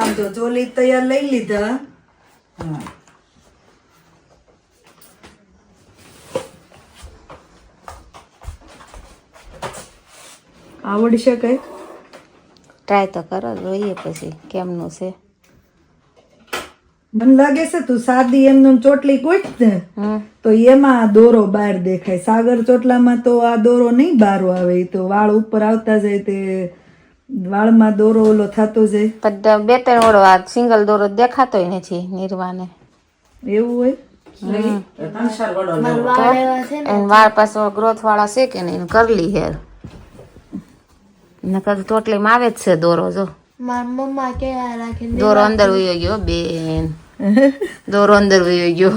આમ તો ચોલી તૈયાર લઈ લીધા. આવડશે કઈ? ટ્રાય તો કરો, જોઈએ પછી કેમનું છે. મને લાગે છે તું સાદી એમનું ચોટલી કોઈક ને તો એમાં દોરો બહાર દેખાય. સાગર ચોટલામાં તો આ દોરો નહીં બહાર આવે, તો વાળ ઉપર આવતા જાય તે વાળમાં દોરો ઓલો થતો જાય. પણ 2-3 ઓળો આ સિંગલ દોરો દેખાતોય નથી નિર્વાને. એવું હોય? વાળ પાછો ગ્રોથ વાળા છે કે નહીં, કરલી હેર નકર ચોટલીમાં આવે જ છે દોરો. જો મમ્મા કે રાખીને દોરો અંદર વયો ગયો બેન, દોરો અંદર વયો ગયો.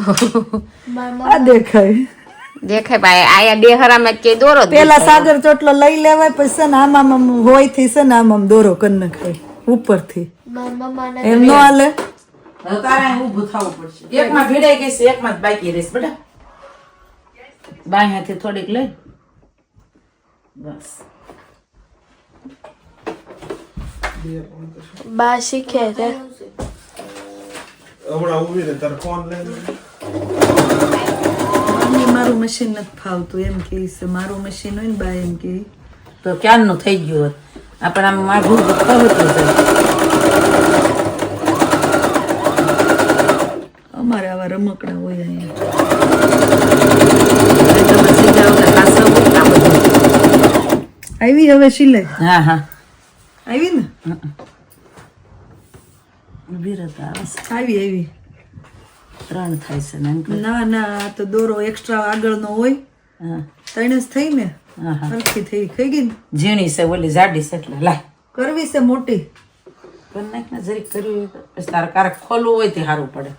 આ દેખાય ભાઈ આયા બે હરામાં કે દોરો પેલા સાગર ચોટલો લઈ લેવાય, પછી છે ને આમાં હોય થી છે ને આમાં દોરો કરી નખાય ઉપરથી. એમ નો હાલે. તારે ઊભું થવું પડશે. એકમાં ભીડાઈ ગઈ છે, એકમાં જ બાકી રહેશે બેટા. બાઈ હાથે થોડીક લઈ બસ. બા શીખે છે. હમણાં ઉભી રહે તારે ફોન લઈને મમ્મી મારું મશીન નથી ફાવતું એમ કે છે. મારું મશીન હોય ને બા એમ કે તો ક્યારનું થઈ ગયું હોત. આપણે આમ માગું ફાવતું જાય. અમારે આવા રમકડા હોય અહીંયા. આવી હવે સિલાઈ હા હા આવી ને ઉભી રહેતા આવી 3 થાય છે ને અંકલ. ના ના આ તો દોરો એક્સ્ટ્રા આગળનો હોય. હા 3 જ થઈ ને. હા હા હરખી થઈ ગઈ ને. ઝીણી છે ઓલી જાડી છે એટલે લાય કરવી છે મોટી. પણ નાખ ને જરીક કરવી હોય તો. પછી તારે કારક ખોલવું હોય તે સારું પડે.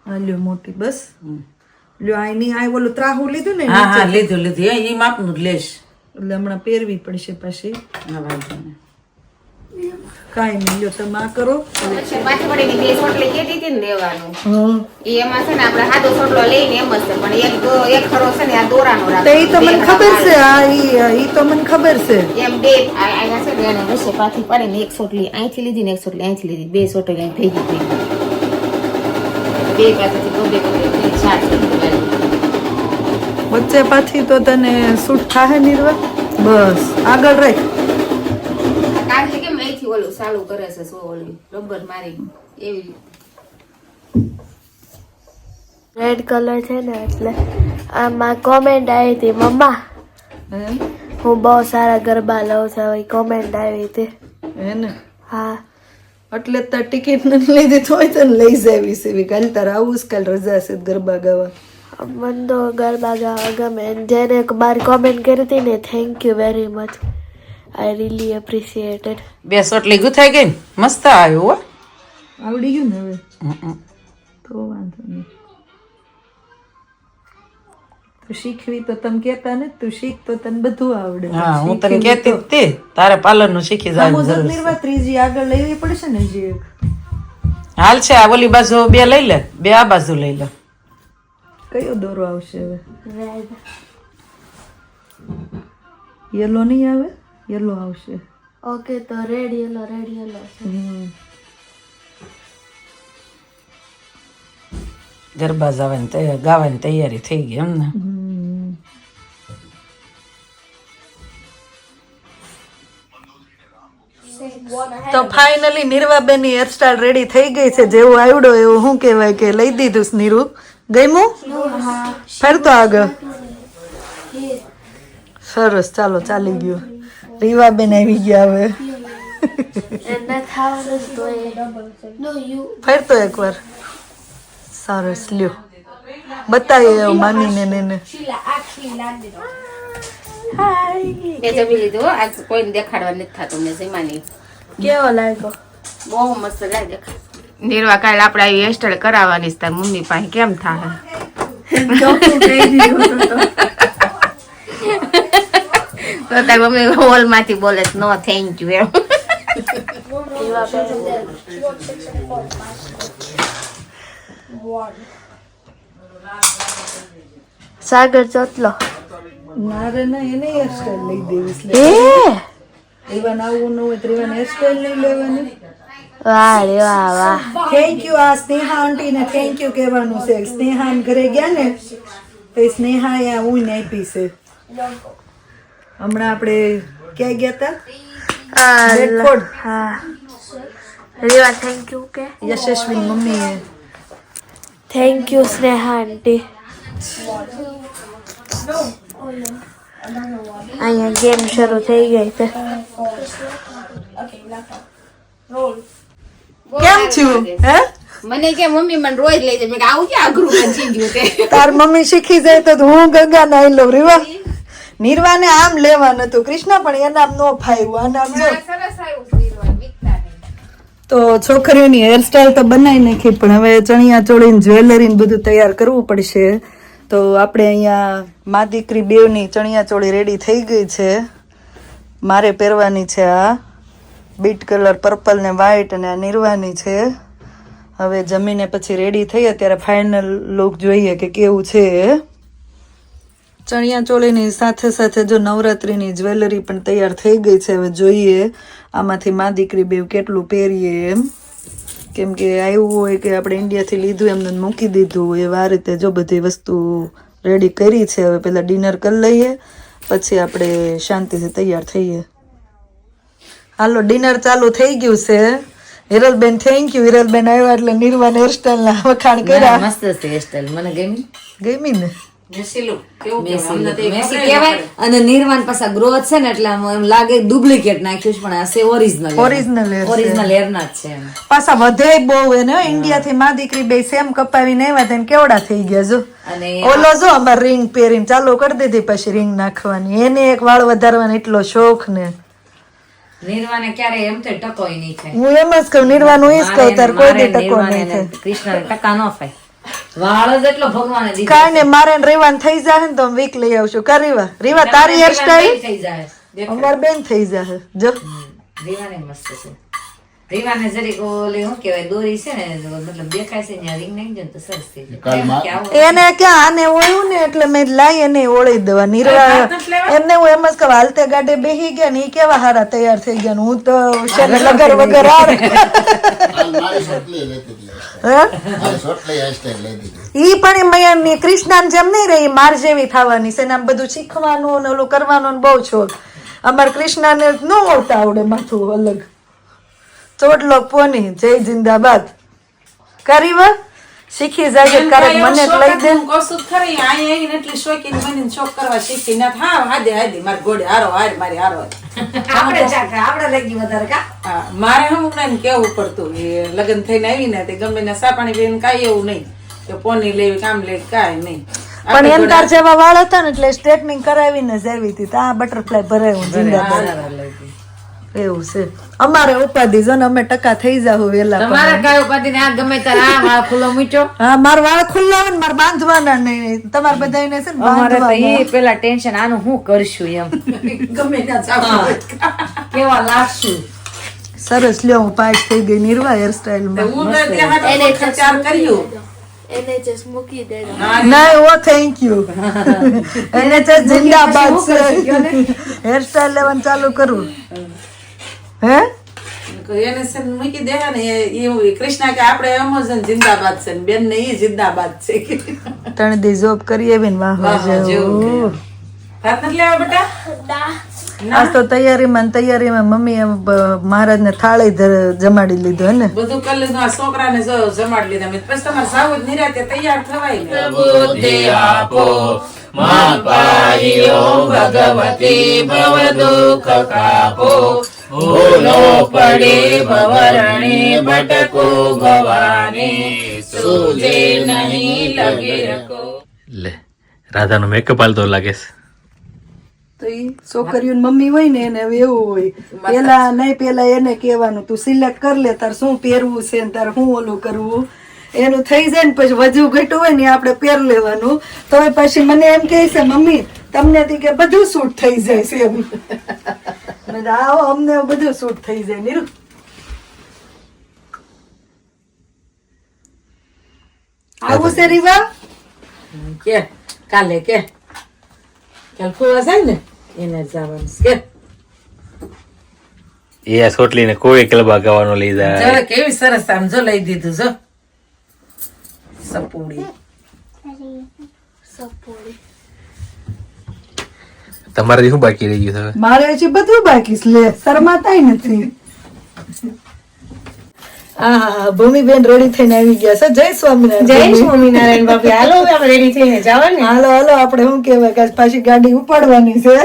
હા લ્યો મોટી બસ. લ્યો આની આ ઓલું ત્રાહું લીધું ને હા હા લીધું એ માપનું જ લેશ. એટલે હમણાં પહેરવી પડશે પાછી. હા વાંધો નહીં. કાંઈ નહીં લ્યો તમે આ કરો. પાછી વળી 2 ચોટલી કેતી હતી ને લેવાનું. હા એમાં છે ને આપણે સાદો ચોટલો લઈને એમ જ છે, પણ એક ખરો છે ને આ દોરાનો તો રાખે. ઈ તો મને ખબર છે. ઈ તો મને ખબર છે. એમ 2 આયા છે ને એને વચ્ચે પાછી પાડીને એક ચોટલી અહીંથી લીધી ને એક ચોટલી અહીંથી લીધી, 2 ચોટલી અહીં ભેગી થઈ ગઈ. 2 પાસેથી 2 4 ચોટલી. વચ્ચે પાછી તો તને સૂટ થાહે નિર્વા. બસ આગળ રાખ. કાઢી કેમ અહીંથી ઓલું ચાલુ કરે છે, સો ઓલી રબર મારી એવી. રેડ કલર છે ને એટલે આમાં કોમેન્ટ આવી હતી મમ્મા હું બહુ સારા ગરબા લઉં છું. હવે કોમેન્ટ આવી હતી. હે ને હા એટલે તાર ટિકિટ નથી લીધી તો હોય તને લઈ જાવી છે. કાલે તારે આવું જ કાલ રજા છે ગરબા ગાવા. મને તો ગરબા ગાવા ગમે. જેને મારી કોમેન્ટ કરી હતી ને thank you very much. I really appreciated. 2 ચોટલી ગુથાઈ ગઈ ને મસ્ત આવ્યું હો. આવડી ગયું ને હવે તો વાંધો નહીં. તો શીખવી તો તમે કેતા ને તું શીખ તો તને બધું આવડે. હા હું તને કહેતી જ હતી તારે પાર્લર નું શીખી જવાનું જરૂર છે. નિર્વા ત્રીજી આગળ લેવી પડશે ને હજી એક. હાલ છે આ ઓલી બાજુ 2 લઈ લે, 2 આ બાજુ લઈ લે. કયો દોરો આવશે હવે? રેડ યલો નહીં આવે? યલો આવશે. ઓકે તો રેડ યલો છે. ગરબા ગાવાની તૈયારી થઈ ગઈ એમ ને. તો ફાઇનલી નિર્વાબેનની હેરસ્ટાઈલ રેડી થઈ ગઈ છે. જેવું આવડો એવું શું કહેવાય કે લઈ દીધું. નીરુ ગમ્યું? ફરતો આગળ સરસ. ચાલો ચાલી ગયું. રીવાબેન આવી ગયા હવે. ફરતો એકવાર સરસ. લ્યો બતાવી મામીને ને. મેં જમી લીધું હો. આજ કોઈને દેખાડવા નથી થતું. મેં જમાની કેવો લાગ્યો? બહુ મસ્ત લાગે. નિર્વા કાલે આપણે આવી હેરસ્ટાઈલ કરાવવાની છે. તાર મમ્મી પાસે કેમ થાય? તો તાર મમ્મી હોલ માંથી બોલે નો થેન્ક યુ એમ. સાગર ચોટલો ના રે ના એને હેરસ્ટાઈલ લઈ દેવી. એ રીવાન આવું ન હોય તો રીવાન હેરસ્ટાઈલ લઈ લેવાની. વાહ રે વાહ વાહ. Thank you. આ સ્નેહા આંટી ને થેન્ક યુ કહેવાનું છે. સ્નેહા ઘરે ગયા ને તો એ સ્નેહા આ ઊન આપી છે. હમણાં આપણે ક્યાં ગયા હતા? બેડફોર્ડ. હા રેવા થેન્ક યુ કે યશસ્વી મમ્મીએ. થેન્ક યુ સ્નેહા આંટી. અહીંયા ગેમ શરૂ થઈ ગઈ છે. કેમ છું હે? મને કે મમ્મી મને રોજ લઈ જાય. મેં કીધું આવું ક્યાં અઘરું મને ચીંધ્યું તે. તાર મમ્મી શીખી જાય તો હું ગંગા નાઈ લઉં. રીવા નિર્વાને આમ લેવાનું હતું કૃષ્ણ, પણ એના આમ નો ફાવ્યું. આને આમ જો. સરસ આવ્યું છે નિર્વાણ, વીકતા નહીં. તો છોકરીઓની હેરસ્ટાઈલ તો બનાવી નાખી, પણ હવે ચણિયા ચોળી ને જ્વેલરી ને બધું તૈયાર કરવું પડશે. તો આપણે અહીંયા મા દીકરી બેવની ચણિયા ચોળી રેડી થઈ ગઈ છે. મારે પહેરવાની છે આ બીટ કલર પર્પલ ને વ્હાઈટ, અને આ નિર્વાની છે. હવે જમીને પછી રેડી થઈ, અત્યારે ફાઇનલ લુક જોઈએ કે કેવું છે. ચણિયા ચોળીની સાથે સાથે જો નવરાત્રીની જ્વેલરી પણ તૈયાર થઈ ગઈ છે. હવે જોઈએ આમાંથી મા દીકરી બેવ કેટલું પહેરીએ એમ, કેમ કે આવ્યું હોય કે આપણે ઇન્ડિયાથી લીધું એમને મૂકી દીધું એવા રીતે જો બધી વસ્તુ રેડી કરી છે. હવે પેલા ડિનર કરી લઈએ, પછી આપણે શાંતિથી તૈયાર થઈએ. હાલો ડિનર ચાલુ થઈ ગયું છે. Hiralben thank you. હિરલબેન આવ્યા એટલે નિર્વાણ હેરસ્ટાઈલ ના વખાણ કર્યા. મસ્ત છે હેરસ્ટાઈલ, મને ગમી. ગમી ને? મેસી કહેવાય. અને નિર્વાણ પાછા ગ્રોથ છે ને એટલે આમ એમ લાગે ડુપ્લિકેટ નાખ્યું છે, પણ આ છે ઓરિજિનલ. ઓરિજિનલ હેરના જ છે એમ. પાછા વધે બહુ એને ઇન્ડિયા થી મા દીકરી બે સેમ કપાવીને આવ્યા તેને કેવડા થઈ ગયા જો. અને ઓલો જો અમાર રિંગ પહેરીને ચાલુ કરી દીધી, પછી રિંગ નાખવાની. એને એક વાળ વધારવાનો એટલો શોખ ને. નિર્વાણે ક્યારે એમ તો ટકોય નહીં થાય. હું એમ જ કહું નિર્વાનું એ જ કહું, તાર કોઈ દે ટકો નહીં થાય. કૃષ્ણ ટકા ન થાય. વાળ જ એટલો ભગવાને દીધો. કાંઈ ને મારે રેવાન થઈ જાય ને તો વીક લઈ આવશું. કા રીવા? રીવા તારી હેરસ્ટાઈલ થઈ જાય. અમાર બેન થઈ જાય જો. રીવાને મસ્ત છે. રીવાને જરીક ઓલી શું કહેવાય દોરી છે ને, મતલબ દેખાય છે ને રિંગ નાખી દે તો સરસ થઈ જાય. એને ક્યાં આને ઓળ્યું ને એટલે મેં લાઈ એને ઓળી દેવા. નિર્વા એમને હું એમ જ કહું હાલતે ગાડે બેહી ગયા ને ઈ કેવા હારા તૈયાર થઈ ગયા ને હું તો શેને લગર વગર આવે. ઈ પણ મેં કૃષ્ણાન જેમ નહીં રહી, માર જેવી થવાની છે ને આમ બધું શીખવાનું ને ઓલું કરવાનું ને બહુ શોખ. અમાર કૃષ્ણાને ન ઓળતા આવડે માથું અલગ. ચોટલો પોની જય જિંદાબાદ. કરીવા શીખી જાય ક્યારેક મને જ લઈ દે. કશું ખરી આઈ આવીને એટલી શોખીન બનીને શોખ કરવા શીખી ના. હા હાદે હાદે મારી ઘોડે હારો હાર મારી હારો. આપણે લાગી વધારે કા. હા મારે હમ કેવું પડતું એ લગ્ન થઈને આવીને તે ગમે ને સા પાણી પીને કાંઈ એવું નહીં કે પોની લેવી કામ લે કાંઈ નહીં. પણ એમ તાર જેવા વાળ હતા ને એટલે સ્ટ્રેટનિંગ કરાવીને જ આવી હતી. આ બટરફ્લાય ભરાયું જિંદાબાદ એવું છે. અમારે ઉપાધિ જો ને અમે ટકા થઈ જાવ વેલા. તમારે કઈ ઉપાધિ ને આ ગમે તારે આ વાળ ખુલ્લો મૂક્યો. હા મારા વાળ ખુલ્લા હોય ને મારે બાંધવાના નહીં. તમારે બધાને છે ને બાંધવાના. પેલા ટેન્શન આનું શું કરશું એમ ગમે કેવા લાગશું. સરસ લ્યો હું પાસ થઈ ગઈ નિર્વા હેરસ્ટાઈલ માં. એને જસ્ટ મૂકી દે. ના ઓ થેન્ક યુ. એને જિંદાબાદ છે. હેરસ્ટાઈલ લેવાનું ચાલુ કરું હે એને મૂકી દે ને એવું કૃષ્ણા કે આપણે એમોઝન જિંદાબાદ છે બેન ને ઈ જિંદાબાદ છે. 3 દી જોબ કરી આવી ને વાહ જેવું. ભાત નથી લેવા બેટા? આજ તો તૈયારીમાં મમ્મી મહારાજ ને થાળી જમાડી લીધો હે ને બધું કરી લીધું. આ છોકરાને જમાડી લીધા. પછી તમારે સાવ નિરાતે તૈયાર થવાય ને. બુદ્ધિ આપો માં પાઈઓ ભગવતી ભવ દુઃખ કાપો ભૂલો પડી ભવરણી ભટકો ભવાની સૂજે નહીં લગે રકો. લે રાધાનો મેકઅપ હાલતો લાગે છે. તો ઈ છોકરીઓ મમ્મી હોય ને એને એવું હોય પેલા એને કહેવાનું તું સિલેક્ટ કર લે તાર શું પહેરવું છે ને તાર શું ઓલું કરવું. એનું થઈ જાય ને પછી વધુ ઘટું હોય ને આપણે પહેર લેવાનું. તો પછી મને એમ કહે છે મમ્મી તમને કે બધું સૂટ થઈ જાય છે એમ. આવો અમને બધું સૂટ થઈ જાય નીરુ. આવું છે રીવા કે કાલે કે કાલ ફોવા જાય ને એને જવાનું કે એ આ સોટલીને કોઈ કલબા ગાવાનો લઈ જાય. જો કેવી સરસ આમ જો લઈ દીધું જો સપોડી. તમારે શું બાકી રહી ગયું હવે? મારે હજી બધું બાકી છે, લે શરમાતાય નથી. હા ભૂમિબેન રેડી થઈને આવી ગયા છે. જય સ્વામિનારાયણ. જય સ્વામિનારાયણ બાપી. હાલો હવે આપણે રેડી થઈને જવાનું. હાલો હાલો, આપણે શું કહેવાય કે આજ પાછી ગાડી ઉપાડવાની છે.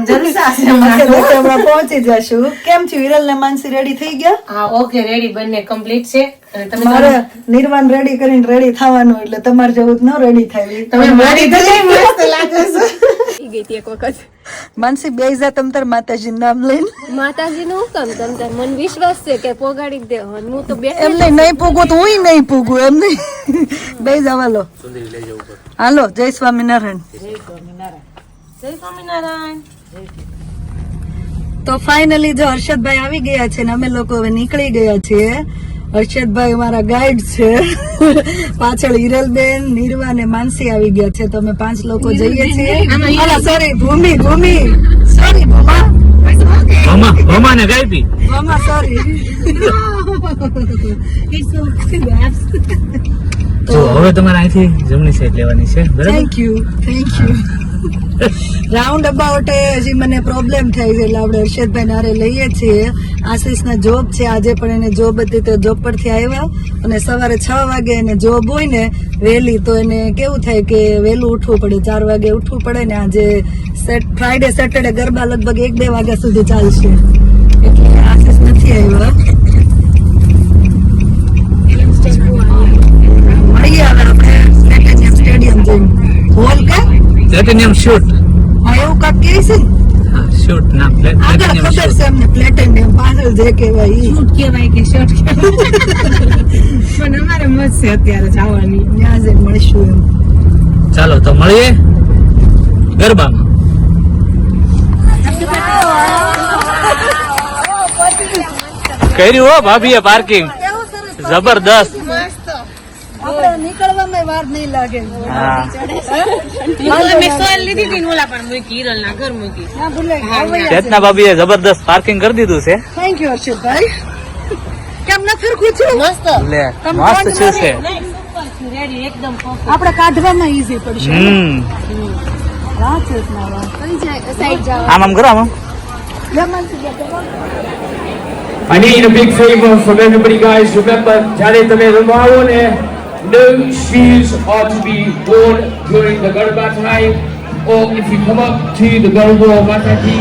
જલસા છે હમણાં પહોંચી જશું. કેમ છે વિરલ ને માનસી, રેડી થઈ ગયા? હા ઓકે રેડી, બંને કમ્પ્લીટ છે. અને તમે મારે નિર્વાણ રેડી કરીને રેડી થવાનું, એટલે તમારે જેવું જ ન રેડી થાય. તમે રેડી થઈ મસ્ત લાગે છે. માનસી બે જા તમ તાર માતાજી નામ લઈને. માતાજી નું કામ તમ તાર મને વિશ્વાસ છે કે પોગાડી દે. હું તો બે એમ નહીં પૂગું તો હું નહીં પૂગું, એમ નહીં. બે જાવ હાલો હાલો. જય સ્વામિનારાયણ. જય સ્વામિનારાયણ. તો ફાઇનલી જો હર્ષદભાઈ આવી ગયા છે ને અમે લોકો હવે નીકળી ગયા છીએ. હર્ષદભાઈ અમારા ગાઈડ છે. પાછળ હિરલબેન, નીરવા ને માનસી આવી ગયા છે. તો અમે 5 લોકો જઈએ છીએ. સોરી ભૂમિ, સોરી ભૂમા, ભમાને ગાયપી. ભૂમા સોરી. તો હવે તમારે અહીંથી જમણી સાઈડ લેવાની છે, બરાબર? Thank you. રાઉન્ડ અબાઉટ હજી મને પ્રોબ્લેમ થાય છે, એટલે આપણે હર્ષદભાઈ નારે લઈએ છીએ. આશીષ ના જોબ છે, આજે પણ એને જોબ હતી તો જોબ પરથી આવ્યા અને સવારે 6 વાગે એને જોબ હોય ને વહેલી, તો એને કેવું થાય કે વહેલું ઉઠવું પડે, 4 વાગે ઉઠવું પડે ને. આજે ફ્રાઈડે સેટરડે ગરબા લગભગ 1-2 વાગ્યા સુધી ચાલશે, એટલે આશીષ નથી આવ્યા. મળીએ હવે આપણે પ્લેટિનિયમ સ્ટેડિયમ જઈને. હોલ કે પ્લેટિનિયમ શૂટ. હા એવું કાંક કહે છે ને. હા શૂટ ના આગળ પ્લેટિનિયમ ખબર શૂટ. છે અમને પ્લેટિનિયમ, પાછળ જે કહેવાય ઈ. શૂટ કહેવાય કે શર્ટ કહેવાય, પણ અમારે મત છે અત્યારે જવાની. ત્યાં જઈને મળીશું એમ. ચાલો તો મળીએ ગરબામાં. કર્યું હો ભાભીએ પાર્કિંગ જબરદસ્ત. આપણે નીકળવામાં વાર નહીં લાગે. મેં સોલ લીધી હતી ને ઓલા પણ મૂકી, હિરલના ઘર મૂકી. ના ભૂલે. ચેતના ભાભીએ જબરદસ્ત પાર્કિંગ કરી દીધું છે. Thank you Harshadbhai. કેમ ન ફરકું છું? મસ્ત લે મસ્ત છે. રેડી એકદમ આપણે કાઢવામાં ઈઝી પડશે. હા ચેતના વાહ. સાઈડ જાવ. આમ કરો આમ. I need a big favor from everybody, guys. Remember, જ્યારે તમે રમવા આવો ને, no shoes are to be worn during the Garba time, or if you come up to the Garba or Mataji.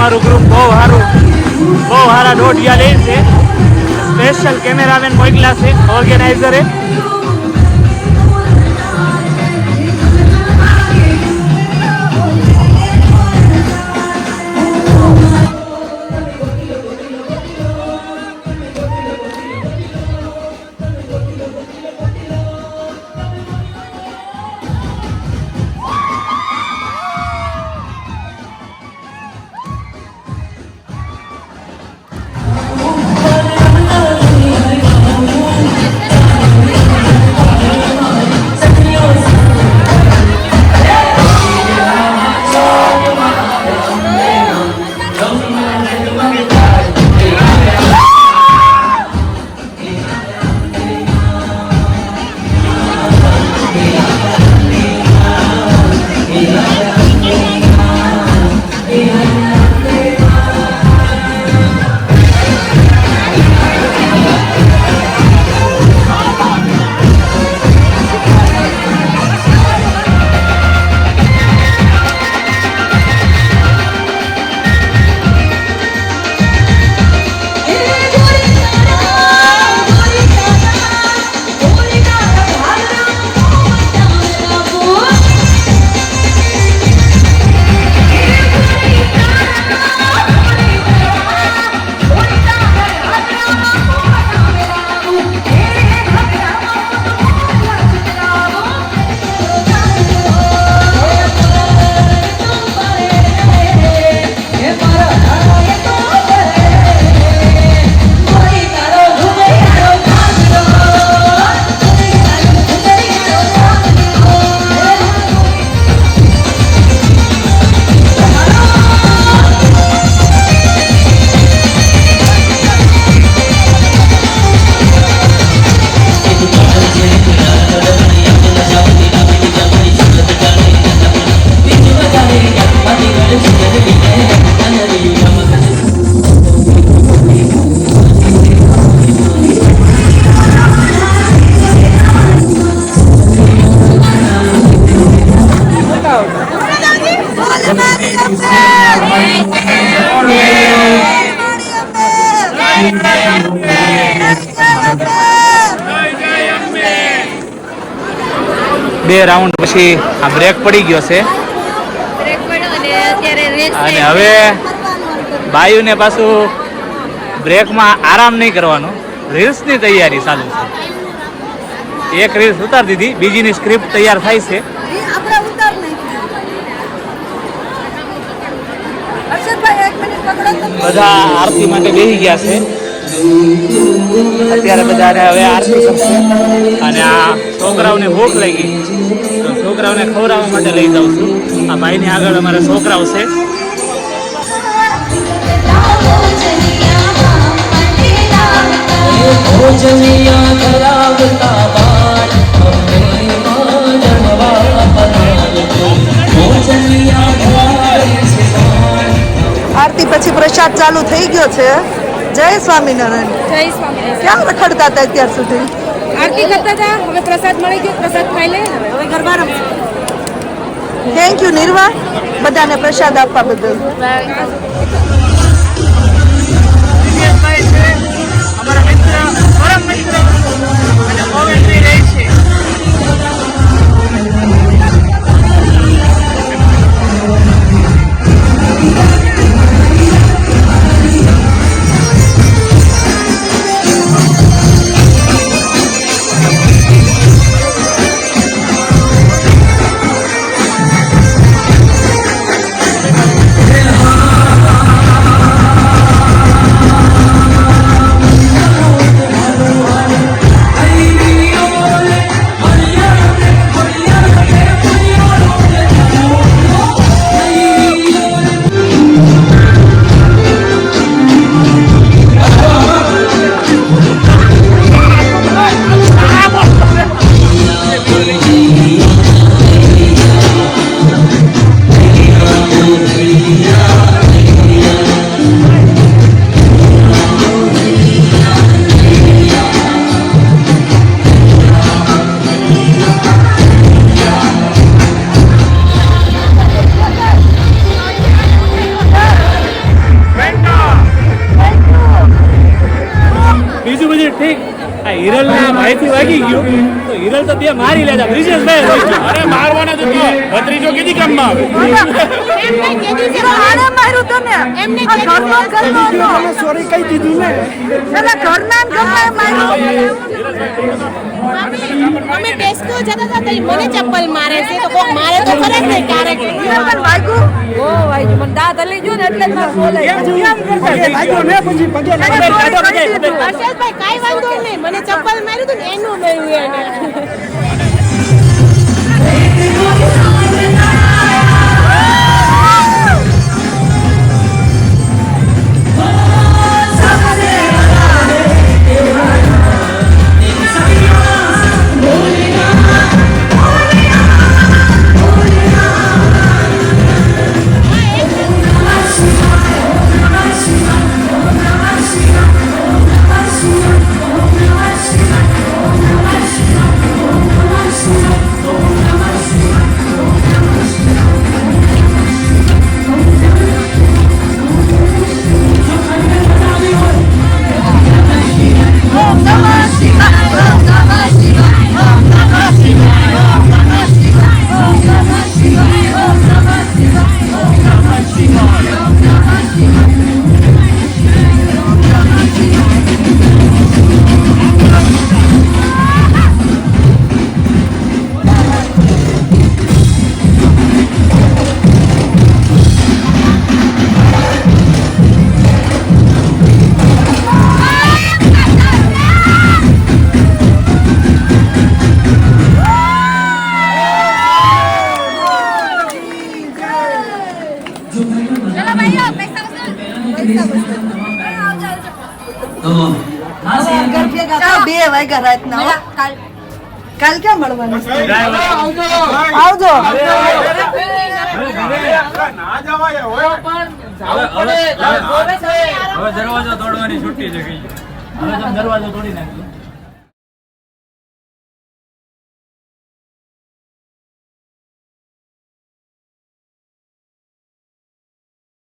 અમારું ગ્રુપ બહુ સારા દોઢિયા લે છે. સ્પેશિયલ કેમેરામેન મોકલ્યા છે ઓર્ગેનાઇઝરે. બે રાઉન્ડ પછી આ બ્રેક પડી ગયો છે બ્રેક પડ્યો અને અત્યારે રેસ અને હવે બાયુને પાછું બ્રેકમાં આરામ નહીં કરવાનો, રીલ્સની તૈયારી ચાલુ છે. એક રીલ્સ ઉતારી દીધી, બીજીની સ્ક્રિપ્ટ તૈયાર થાય છે. બધા આરતી માટે બેસી ગયા છે. અત્યારે બધાને હવે આરતી કરશે અને આ છોકરાઓને ભૂખ લાગી તો છોકરાઓને ખવડાવવા માટે લઈ જાઉં છું. આ ભાઈની આગળ અમારા છોકરાઓ છે. આરતી પછી પ્રસાદ ચાલુ થઈ ગયો છે. જય સ્વામિનારાયણ. જય સ્વામિનારાયણ. ક્યાં રખડતા હતા અત્યાર સુધી? આરતી કરતા હતા, હવે પ્રસાદ મળી ગયો, પ્રસાદ ખાઈ લે, હવે ગરબા રમશે. થેન્ક યુ નિર્વા, બધાને પ્રસાદ આપવા બદલ. અમારા મિત્ર, પરમ મિત્ર અને ઓવેન્ટ્રી રહે છે. ભાઈથી વાગી ગયો તો હિરલ તો બે મારી લેતા બ્રિજેશભાઈ રોઈ ગયો. અરે મારવાના તો તો ભત્રીજો કીધી કામમાં આવે સોરી કઈ દીધું ને ઘરના અમે ટેસ્કો જતા હતા તો ઈ મને ચપ્પલ મારે છે તો કોક મારે તો ખરે જ નહીં ક્યારેક હર્ષદભાઈ કાંઈ વાંધો નહીં મને ચપ્પલ માર્યું હતું ને એનું મેળવ્યું એને બે વાગ્યા રાતના કાલ ક્યાં મળવાનું આવજો હવે દરવાજો તોડવાની છૂટી છે. હવે તમે દરવાજો તોડી નાખજો.